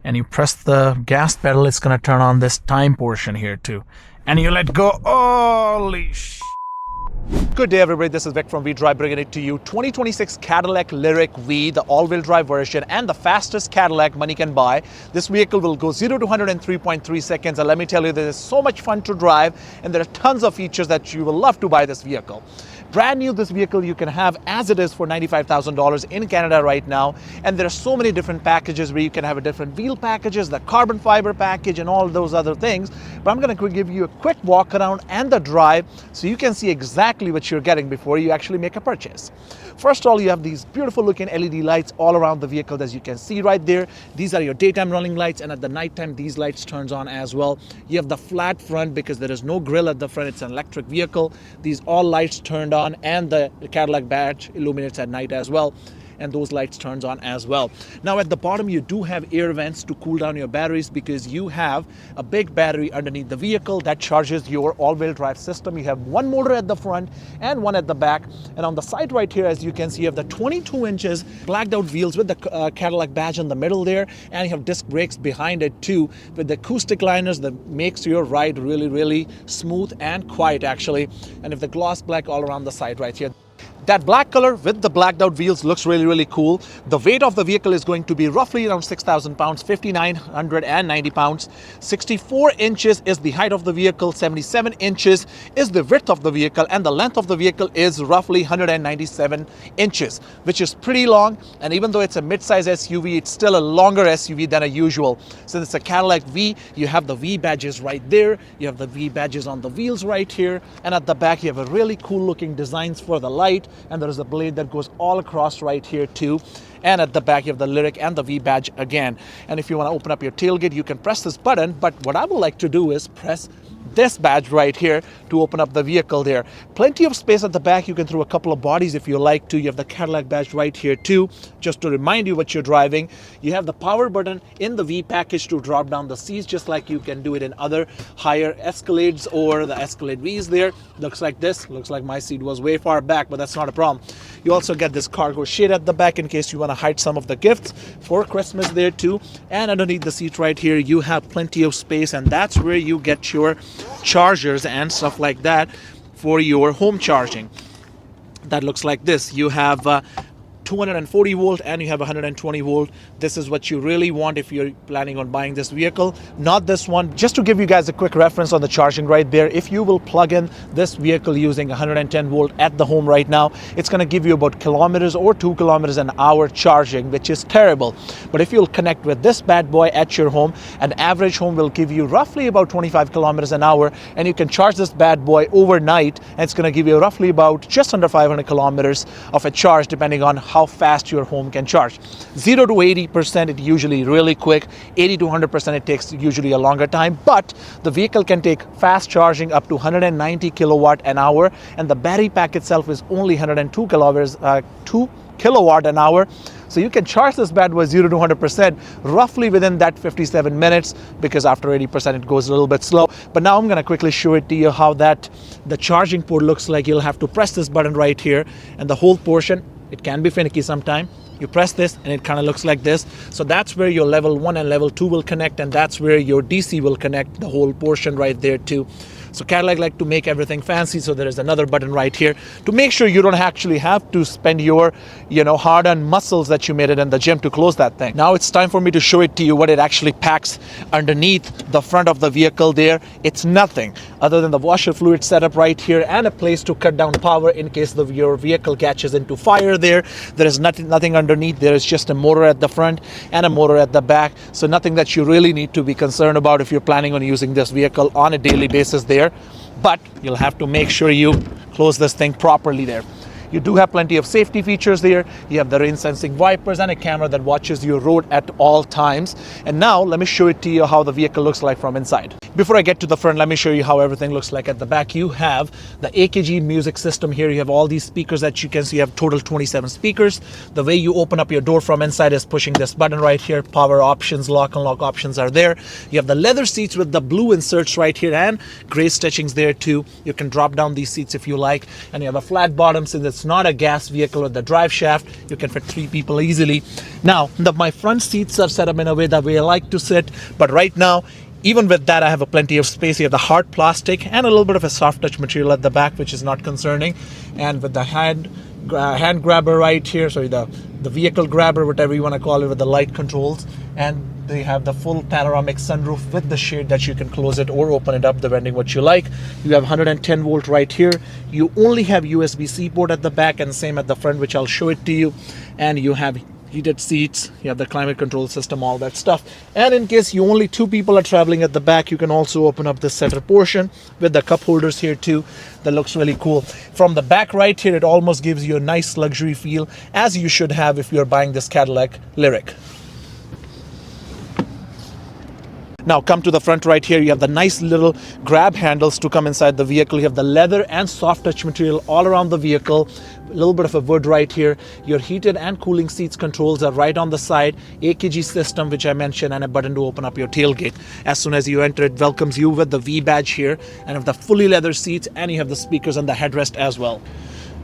and you press the gas pedal, it's going to turn on this time portion here too. And you let go. Holy sh! Good day everybody, this is Vic from V-Drive bringing it to you. 2026 Cadillac Lyriq V, the all-wheel drive version and the fastest Cadillac money can buy. This vehicle will go 0 to 100 in 3.3 seconds, and let me tell you, this is so much fun to drive and there are tons of features that you will love to buy this vehicle. Brand new, this vehicle you can have as it is for $95,000 in Canada right now, and there are so many different packages where you can have a different wheel packages, the carbon fiber package and all those other things. But I'm going to give you a quick walk around and the drive so you can see exactly what you're getting before you actually make a purchase. First of all, you have these beautiful looking LED lights all around the vehicle, as you can see right there. These are your daytime running lights, and at the nighttime these lights turns on as well. You have the flat front because there is no grille at the front, it's an electric vehicle. These all lights turned on, and the Cadillac badge illuminates at night as well, and those lights turns on as well. Now at the bottom you do have air vents to cool down your batteries because you have a big battery underneath the vehicle that charges your all-wheel drive system. You have one motor at the front and one at the back, and on the side right here, as you can see, you have the 22 inches blacked out wheels with the Cadillac badge in the middle there, and you have disc brakes behind it too with the acoustic liners that makes your ride really smooth and quiet actually. And if the gloss black all around the side right here. That black color with the blacked out wheels looks really cool. The weight of the vehicle is going to be roughly around 6,000 pounds, 5,990 pounds. 64 inches is the height of the vehicle, 77 inches is the width of the vehicle, and the length of the vehicle is roughly 197 inches, which is pretty long. And even though it's a mid-size SUV, it's still a longer SUV than a usual. Since it's a Cadillac V, you have the V badges right there. You have the V badges on the wheels right here. And at the back, you have a really cool looking designs for the light. And there is a blade that goes all across right here too. And at the back you have the Lyriq and the V badge again. And if you want to open up your tailgate, you can press this button, but what I would like to do is press this badge right here to open up the vehicle there. Plenty of space at the back. You can throw a couple of bodies if you like to. You have the Cadillac badge right here too, just to remind you what you're driving. You have the power button in the V package to drop down the seats, just like you can do it in other higher Escalades or the Escalade Vs there. Looks like this. Looks like my seat was way far back, but that's not a problem. You also get this cargo shade at the back in case you want to hide some of the gifts for Christmas there too. And underneath the seat right here, you have plenty of space, and that's where you get your chargers and stuff like that for your home charging. That looks like this. You have 240 volt and you have 120 volt. This is what you really want if you're planning on buying this vehicle, not this one. Just to give you guys a quick reference on the charging right there, if you will plug in this vehicle using 110 volt at the home right now, it's going to give you about kilometers or 2 kilometers an hour charging, which is terrible. But if you'll connect with this bad boy at your home, an average home will give you roughly about 25 kilometers an hour, and you can charge this bad boy overnight, and it's going to give you roughly about just under 500 kilometers of a charge depending on how fast your home can charge. 0 to 80% it usually really quick. 80 to 100% it takes usually a longer time, but the vehicle can take fast charging up to 190 kilowatt an hour, and the battery pack itself is only 102 2 kilowatt an hour. So you can charge this bad boy 0 to 100% roughly within that 57 minutes, because after 80% it goes a little bit slow. But now I'm going to quickly show it to you how the charging port looks like. You'll have to press this button right here, and the whole portion, it can be finicky sometime. You press this and it kind of looks like this. So that's where your level 1 and level 2 will connect, and that's where your DC will connect, the whole portion right there too. So Cadillac like to make everything fancy, so there is another button right here to make sure you don't actually have to spend your hard-earned muscles that you made it in the gym to close that thing. Now it's time for me to show it to you what it actually packs underneath the front of the vehicle there. It's nothing other than the washer fluid setup right here and a place to cut down power in case your vehicle catches into fire there. There is nothing underneath. There is just a motor at the front and a motor at the back. So nothing that you really need to be concerned about if you're planning on using this vehicle on a daily basis there. But you'll have to make sure you close this thing properly there. You do have plenty of safety features there. You have the rain sensing wipers and a camera that watches your road at all times. And now let me show it to you how the vehicle looks like from inside. Before I get to the front, let me show you how everything looks like at the back. You have the AKG music system here. You have all these speakers that you can see. You have total 27 speakers. The way you open up your door from inside is pushing this button right here. Power options, lock and lock options are there. You have the leather seats with the blue inserts right here and gray stitchings there too. You can drop down these seats if you like. And you have a flat bottom. Since it's not a gas vehicle with the drive shaft, you can fit 3 people easily. Now, my front seats are set up in a way that way I like to sit, but right now, even with that, I have a plenty of space. You have the hard plastic and a little bit of a soft touch material at the back, which is not concerning. And with the hand grabber right here, sorry, the vehicle grabber, whatever you want to call it, with the light controls. And they have the full panoramic sunroof with the shade that you can close it or open it up depending what you like. You have 110 volt right here. You only have USB-C port at the back and same at the front, which I'll show it to you. And you have heated seats, you have the climate control system, all that stuff. And in case you only 2 people are traveling at the back, you can also open up the center portion with the cup holders here too. That looks really cool. From the back right here, it almost gives you a nice luxury feel, as you should have if you're buying this Cadillac Lyriq. Now come to the front right here. You have the nice little grab handles to come inside the vehicle. You have the leather and soft touch material all around the vehicle. A little bit of a wood right here. Your heated and cooling seats controls are right on the side. AKG system, which I mentioned, and a button to open up your tailgate. As soon as you enter, it welcomes you with the V badge here, and have the fully leather seats, and you have the speakers and the headrest as well.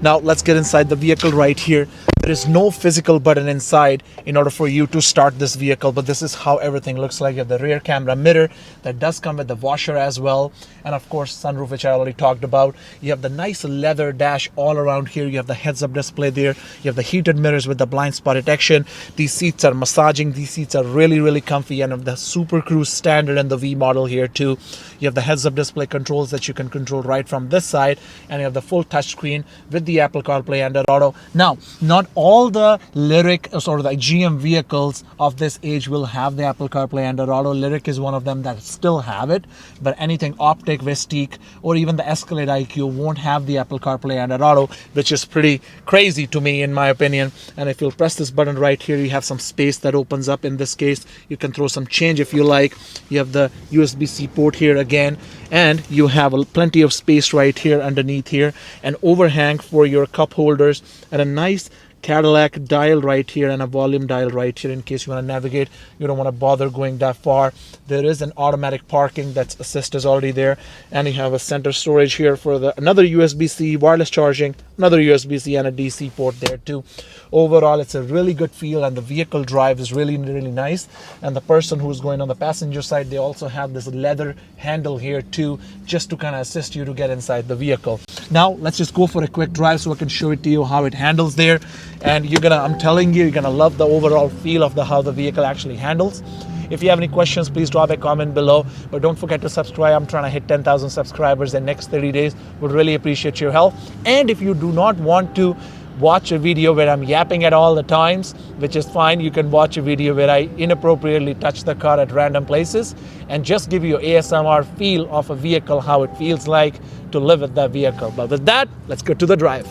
Now let's get inside the vehicle right here. There is no physical button inside in order for you to start this vehicle, but this is how everything looks like. You have the rear camera mirror that does come with the washer as well, and of course sunroof, which I already talked about. You have the nice leather dash all around here. You have the heads-up display there. You have the heated mirrors with the blind spot detection. These seats are massaging. These seats are really comfy, and the Super Cruise standard and the V model here too. You have the heads-up display controls that you can control right from this side, and you have the full touchscreen with the Apple CarPlay and Android Auto. Now, not all the Lyriq or the GM vehicles of this age will have the Apple CarPlay and Android Auto. Lyriq is one of them that still have it, but anything Optic, Vestique, or even the Escalade IQ won't have the Apple CarPlay and Android Auto, which is pretty crazy to me in my opinion. And if you'll press this button right here, you have some space that opens up. In this case, you can throw some change if you like. You have the USB-C port here again, and you have plenty of space right here underneath here, an overhang for your cup holders, and a nice Cadillac dial right here and a volume dial right here in case you want to navigate. You don't want to bother going that far. There is an automatic parking that's assist is already there, and you have a center storage here for another USB-C wireless charging, another USB-C, and a DC port there too. Overall, it's a really good feel, and the vehicle drive is really nice. And the person who's going on the passenger side, they also have this leather handle here too, just to kind of assist you to get inside the vehicle. Now let's just go for a quick drive so I can show it to you how it handles there. And I'm telling you, you're gonna love the overall feel of how the vehicle actually handles. If you have any questions, please drop a comment below. But don't forget to subscribe. I'm trying to hit 10,000 subscribers in the next 30 days. Would really appreciate your help. And if you do not want to watch a video where I'm yapping at all the times, which is fine, you can watch a video where I inappropriately touch the car at random places and just give you ASMR feel of a vehicle, how it feels like to live with that vehicle. But with that, let's go to the drive.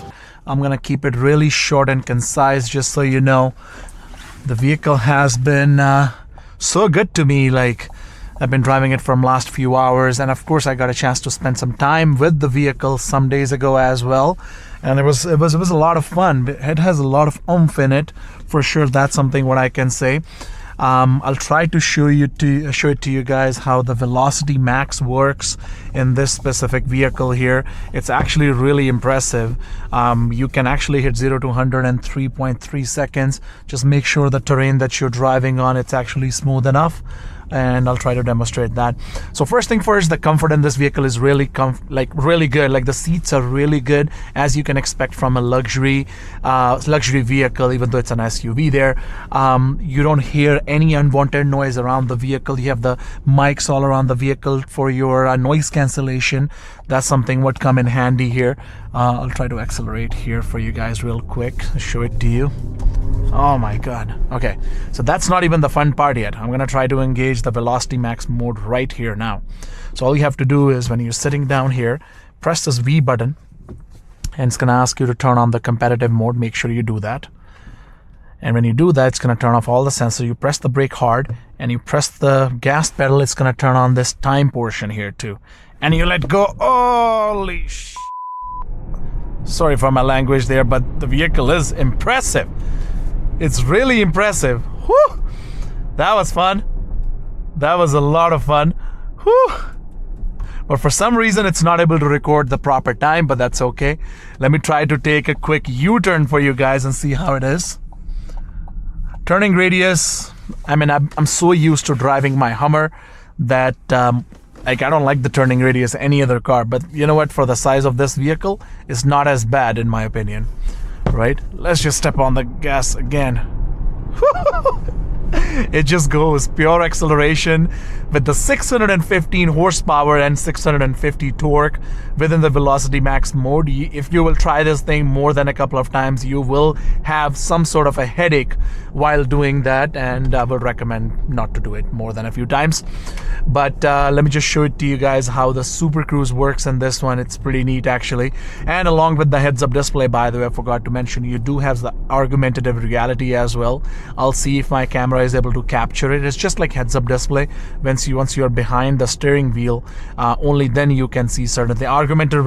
I'm gonna keep it really short and concise, just so you know. The vehicle has been so good to me. Like, I've been driving it from last few hours, and of course I got a chance to spend some time with the vehicle some days ago as well, and it was a lot of fun. It has a lot of oomph in it, for sure. That's something what I can say. I'll try to show it to you guys how the Velocity Max works in this specific vehicle here. It's actually really impressive. You can actually hit 0 to 100 in 3.3 seconds. Just make sure the terrain that you're driving on, it's actually smooth enough, and I'll try to demonstrate that. So first thing first, the comfort in this vehicle is really good. Like, the seats are really good, as you can expect from a luxury vehicle, even though it's an SUV there. You don't hear any unwanted noise around the vehicle. You have the mics all around the vehicle for your noise cancellation. That's something would come in handy here. I'll try to accelerate here for you guys real quick, show it to you. Oh my god. Okay, so that's not even the fun part yet. I'm gonna try to engage the Velocity Max mode right here now. So all you have to do is, when you're sitting down here, press this V button, and it's gonna ask you to turn on the competitive mode. Make sure you do that. And when you do that, it's going to turn off all the sensors. You press the brake hard and you press the gas pedal. It's going to turn on this time portion here too. And you let go. Holy sh! Sorry for my language there, but the vehicle is impressive. It's really impressive. Whew! That was fun. That was a lot of fun. Whew! But for some reason, it's not able to record the proper time, but that's okay. Let me try to take a quick U-turn for you guys and see how it is. Turning radius, I mean, I'm so used to driving my Hummer that I don't like the turning radius of any other car. But you know what? For the size of this vehicle, it's not as bad in my opinion. Right? Let's just step on the gas again. It just goes pure acceleration with the 615 horsepower and 650 torque within the velocity max mode. If you will try this thing more than a couple of times, you will have some sort of a headache while doing that, and I would recommend not to do it more than a few times. But let me just show it to you guys how the Super Cruise works in this one. It's pretty neat actually. And along with the heads-up display, by the way, I forgot to mention, you do have the augmentative reality as well. I'll see if my camera is able to capture it. It's just like heads-up display. Once you're behind the steering wheel, only then you can see certain things. Argumentative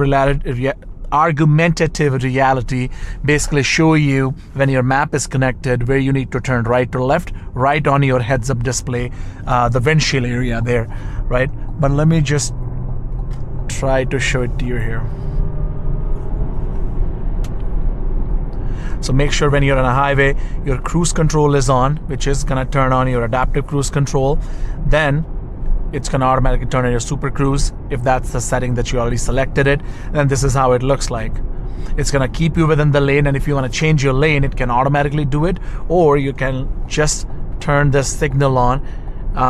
reality basically show you when your map is connected where you need to turn right or left, right on your heads-up display, the windshield area there, right? But let me just try to show it to you here. So make sure when you're on a highway, your cruise control is on, which is going to turn on your adaptive cruise control. Then it's going to automatically turn on your Super Cruise if that's the setting that you already selected it. Then this is how it looks like. It's going to keep you within the lane, and if you want to change your lane, it can automatically do it, or you can just turn this signal on.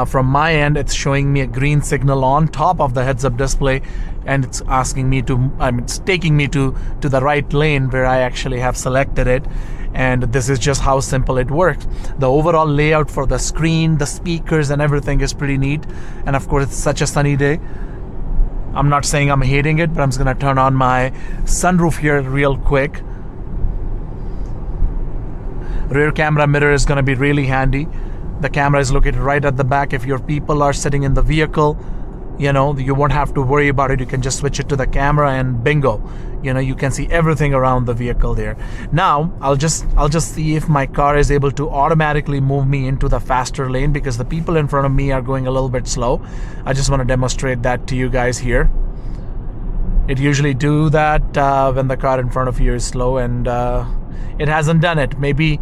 From my end, it's showing me a green signal on top of the heads-up display, and it's asking me to, it's taking me to the right lane where I actually have selected it. And this is just how simple it works. The overall layout for the screen, the speakers, and everything is pretty neat. And of course, it's such a sunny day. I'm not saying I'm hating it, but I'm just gonna turn on my sunroof here real quick. Rear camera mirror is gonna be really handy. The camera is located right at the back. If your people are sitting in the vehicle, you know, you won't have to worry about it. You can just switch it to the camera and bingo, you know, you can see everything around the vehicle there. Now I'll just see if my car is able to automatically move me into the faster lane, because the people in front of me are going a little bit slow. I just want to demonstrate that to you guys here. It usually do that when the car in front of you is slow, and it hasn't done it. Maybe,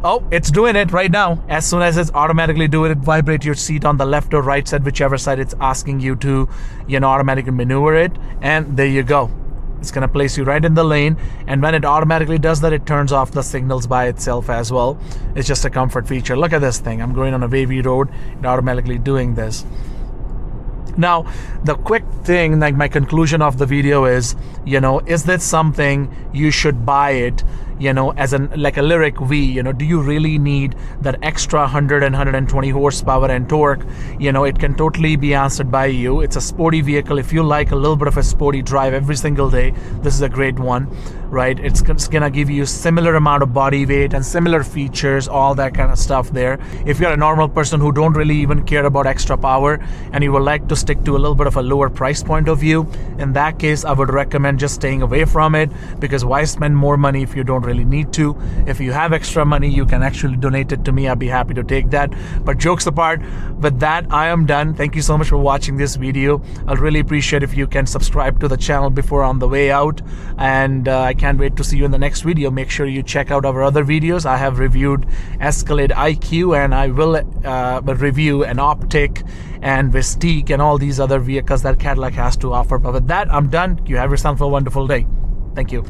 oh, it's doing it right now. As soon as it's automatically doing it, vibrate your seat on the left or right side, whichever side it's asking you to, you know, automatically maneuver it. And there you go. It's going to place you right in the lane. And when it automatically does that, it turns off the signals by itself as well. It's just a comfort feature. Look at this thing. I'm going on a wavy road. It automatically doing this. Now, the quick thing, like my conclusion of the video is, you know, is this something you should buy it? You know, as like a Lyriq V, you know, do you really need that extra 100 and 120 horsepower and torque? You know, it can totally be answered by you. It's a sporty vehicle. If you like a little bit of a sporty drive every single day, this is a great one, right? It's gonna give you similar amount of body weight and similar features, all that kind of stuff there. If you're a normal person who don't really even care about extra power and you would like to stick to a little bit of a lower price point of view, in that case, I would recommend just staying away from it, because why spend more money if you don't really need to? If you have extra money, you can actually donate it to me. I'd be happy to take that. But jokes apart, with that, I am done. Thank you so much for watching this video. I'll really appreciate if you can subscribe to the channel before on the way out, and I can't wait to see you in the next video. Make sure you check out our other videos. I have reviewed Escalade IQ, and I will review an Optic and Vistique and all these other vehicles that Cadillac has to offer. But with that, I'm done. You have yourself a wonderful day. Thank you.